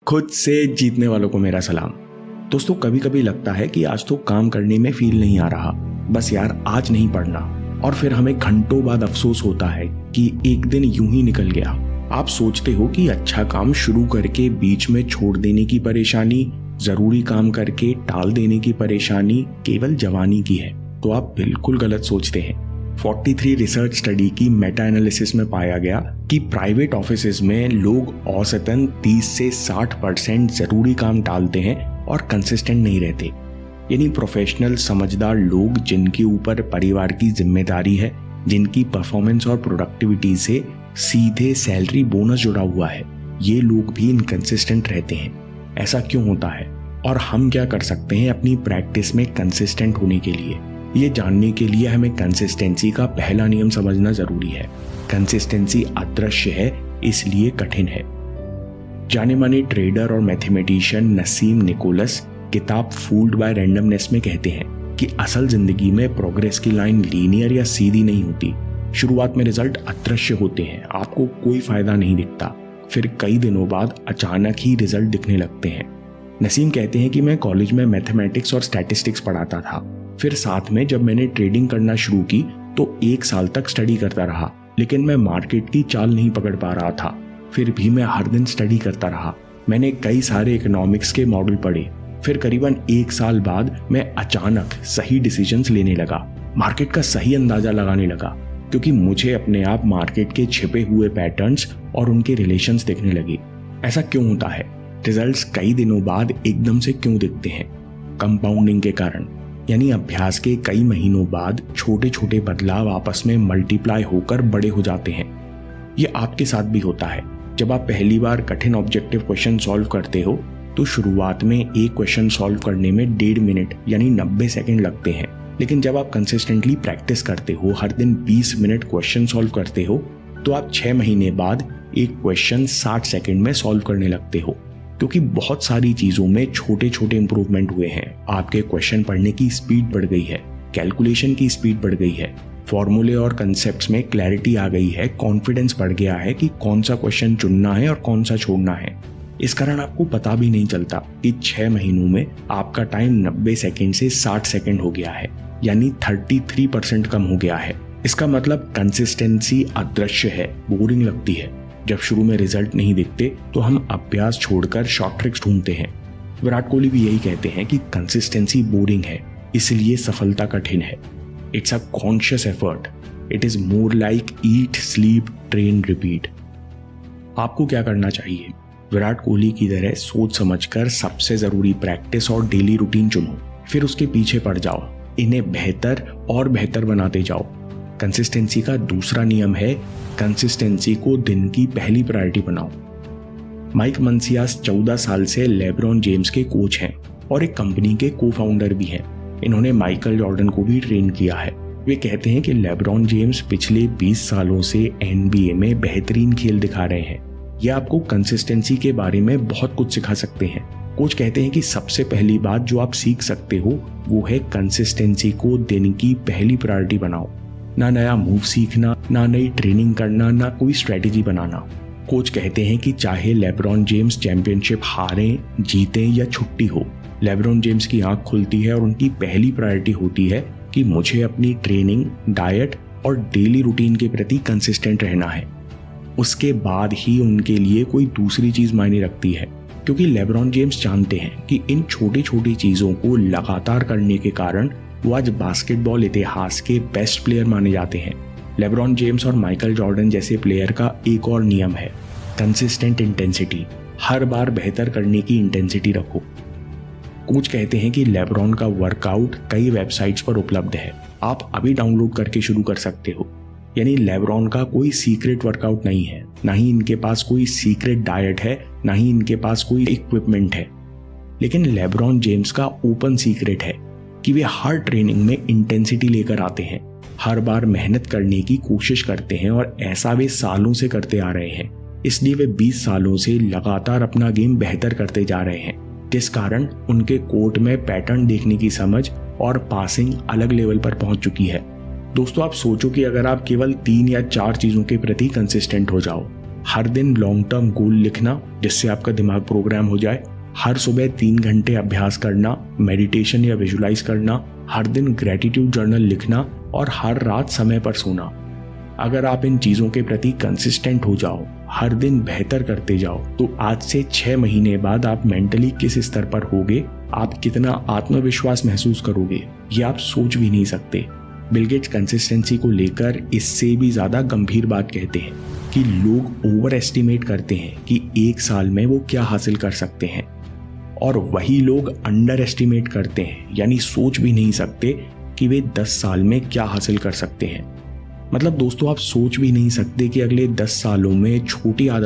खुद से जीतने वालों को मेरा सलाम। दोस्तों, कभी कभी लगता है कि आज तो काम करने में फील नहीं आ रहा, बस यार आज नहीं पढ़ना, और फिर हमें घंटों बाद अफसोस होता है कि एक दिन यूं ही निकल गया। आप सोचते हो कि अच्छा काम शुरू करके बीच में छोड़ देने की परेशानी, जरूरी काम करके टाल देने की परेशानी केवल जवानी की है, तो आप बिल्कुल गलत सोचते हैं। 43 रिसर्च स्टडी की मेटा एनालिसिस में पाया गया कि प्राइवेट ऑफिसेज में लोग औसतन 30 से 60% जरूरी काम टालते हैं और कंसिस्टेंट नहीं रहते। यानी प्रोफेशनल समझदार लोग जिनके ऊपर परिवार की जिम्मेदारी है, जिनकी परफॉर्मेंस और प्रोडक्टिविटी से सीधे सैलरी बोनस जुड़ा हुआ है, ये लोग भी इनकंसिस्टेंट रहते हैं। ऐसा क्यों होता है और हम क्या कर सकते हैं अपनी प्रैक्टिस में कंसिस्टेंट होने के लिए? ये जानने के लिए हमें कंसिस्टेंसी का पहला नियम समझना जरूरी है। कंसिस्टेंसी अदृश्य है, इसलिए कठिन है। जाने माने ट्रेडर और मैथमेटिशियन नसीम निकोलस किताब फूल्ड बाय रैंडमनेस में कहते हैं कि असल जिंदगी में प्रोग्रेस की लाइन लीनियर या सीधी नहीं होती। शुरुआत में रिजल्ट अदृश्य होते हैं, आपको कोई फायदा नहीं दिखता, फिर कई दिनों बाद अचानक ही रिजल्ट दिखने लगते हैं। नसीम कहते हैं कि मैं कॉलेज में मैथमेटिक्स और स्टैटिस्टिक्स पढ़ाता था, फिर साथ में जब मैंने ट्रेडिंग करना शुरू की तो 1 साल तक स्टडी करता रहा, लेकिन मैं मार्केट की चाल नहीं पकड़ पा रहा था। फिर भी मैं हर दिन स्टडी करता रहा। मैंने कई सारे इकोनॉमिक्स के मॉडल पढ़े, फिर करीबन 1 साल बाद मैं अचानक सही डिसीजंस लेने लगा, मार्केट का सही अंदाजा लगाने लगा, क्योंकि मुझे अपने आप मार्केट के छिपे हुए पैटर्न्स और उनके रिलेशंस देखने लगे। ऐसा क्यों होता है? रिजल्ट्स कई दिनों बाद एकदम से क्यों दिखते हैं? कंपाउंडिंग के कारण, यानी अभ्यास के कई महीनों बाद छोटे छोटे बदलाव आपस में मल्टीप्लाई होकर बड़े हो जाते हैं। ये आपके साथ भी होता है। जब आप पहली बार कठिन ऑब्जेक्टिव क्वेश्चन सॉल्व करते हो तो शुरुआत में एक क्वेश्चन सॉल्व करने में 1.5 मिनट यानी 90 सेकंड लगते हैं, लेकिन जब आप कंसिस्टेंटली प्रैक्टिस करते हो, हर दिन 20 मिनट क्वेश्चन सॉल्व करते हो, तो आप 6 महीने बाद एक क्वेश्चन 60 सेकंड में सॉल्व करने लगते हो, क्योंकि बहुत सारी चीजों में छोटे छोटे इंप्रूवमेंट हुए हैं। आपके क्वेश्चन पढ़ने की स्पीड बढ़ गई है, कैलकुलेशन की स्पीड बढ़ गई है, फॉर्मूले और कंसेप्ट्स में क्लैरिटी आ गई है, कॉन्फिडेंस बढ़ गया है कि कौन सा क्वेश्चन चुनना है और कौन सा छोड़ना है। इस कारण आपको पता भी नहीं चलता कि 6 महीनों में आपका टाइम 90 सेकंड से 60 सेकंड हो गया है, यानी 33% कम हो गया है। इसका मतलब कंसिस्टेंसी अदृश्य है, बोरिंग लगती है। जब शुरू में रिजल्ट नहीं दिखते तो हम अभ्यास छोड़कर शॉर्ट ट्रिक्स ढूंढते हैं। विराट कोहली भी यही कहते हैं कि कंसिस्टेंसी बोरिंग है, इसलिए सफलता कठिन है। It's a conscious effort, it is more like eat sleep train repeat. आपको क्या करना चाहिए? विराट कोहली की तरह सोच समझकर सबसे जरूरी प्रैक्टिस और डेली रूटीन चुनो, फिर उसके पीछे पड़ जाओ, इन्हें बेहतर और बेहतर बनाते जाओ। कंसिस्टेंसी का दूसरा नियम है कंसिस्टेंसी को दिन की पहली प्रायोरिटी बनाओ। माइक मंसियास 14 साल से लेब्रॉन जेम्स के कोच हैं और एक कंपनी के को फाउंडर भी हैं। इन्होंने माइकल जॉर्डन को भी ट्रेन किया है। वे कहते हैं कि लेब्रॉन जेम्स पिछले 20 सालों से NBA में बेहतरीन खेल दिखा रहे हैं। ये आपको कंसिस्टेंसी के बारे में बहुत कुछ सिखा सकते हैं। कोच कहते हैं कि सबसे पहली बात जो आप सीख सकते हो वो है कंसिस्टेंसी को दिन की पहली प्रायोरिटी बनाओ। ना नया मूव सीखना, ना नई ट्रेनिंग करना, ना कोई स्ट्रेटेजी बनाना। कोच कहते हैं कि चाहे लेब्रॉन जेम्स चैंपियनशिप हारें, जीतें या छुट्टी हो, लेब्रॉन जेम्स की आंख खुलती है और उनकी पहली प्रायोरिटी होती है कि मुझे अपनी ट्रेनिंग, डाइट और डेली रूटीन के प्रति कंसिस्टेंट रहना है। उसके बाद ही उनके लिए कोई दूसरी चीज मायने रखती है, क्योंकि लेब्रॉन जेम्स जानते हैं कि इन छोटी छोटी चीजों को लगातार करने के कारण वो आज बास्केटबॉल इतिहास के बेस्ट प्लेयर माने जाते हैं। लेब्रॉन जेम्स और माइकल जॉर्डन जैसे प्लेयर का एक और नियम है कंसिस्टेंट इंटेंसिटी। हर बार बेहतर करने की इंटेंसिटी रखो। कोच कहते हैं कि लेब्रॉन का वर्कआउट कई वेबसाइट्स पर उपलब्ध है, आप अभी डाउनलोड करके शुरू कर सकते हो। यानी लेब्रॉन का कोई सीक्रेट वर्कआउट नहीं है, ना ही इनके पास कोई सीक्रेट डाइट है, ना ही इनके पास कोई इक्विपमेंट है। लेकिन लेब्रॉन जेम्स का ओपन सीक्रेट है कि वे हर ट्रेनिंग में इंटेंसिटी लेकर आते हैं, हर बार मेहनत करने की कोशिश करते हैं और ऐसा वे सालों से करते आ रहे हैं। इसलिए वे 20 सालों से लगातार अपना गेम बेहतर करते जा रहे हैं, जिस कारण उनके कोर्ट में पैटर्न देखने की समझ और पासिंग अलग लेवल पर पहुंच चुकी है। दोस्तों, आप सोचो कि अगर आप केवल 3 या 4 चीजों के प्रति कंसिस्टेंट हो जाओ, हर दिन लॉन्ग टर्म गोल लिखना जिससे आपका दिमाग प्रोग्राम हो जाए, हर सुबह 3 घंटे अभ्यास करना, मेडिटेशन या विजुलाइज करना, हर दिन ग्रेटिट्यूड जर्नल लिखना और हर रात समय पर सोना। अगर आप इन चीजों के प्रति कंसिस्टेंट हो जाओ, हर दिन बेहतर करते जाओ, तो आज से 6 महीने बाद आप मेंटली किस स्तर पर होगे, आप कितना आत्मविश्वास महसूस करोगे, ये आप सोच भी नहीं सकते। बिल गेट्स कंसिस्टेंसी को लेकर इससे भी ज्यादा गंभीर बात कहते हैं कि लोग ओवर एस्टिमेट करते हैं कि 1 साल में वो क्या हासिल कर सकते हैं, और वही लोग अंडर एस्टिमेट करते हैं, यानी सोच भी नहीं सकते कि वे 10 साल में क्या हासिल कर सकते हैं। मतलब दोस्तों, आप सोच भी नहीं सकते कि अगले 10 सालों में छोटी आदत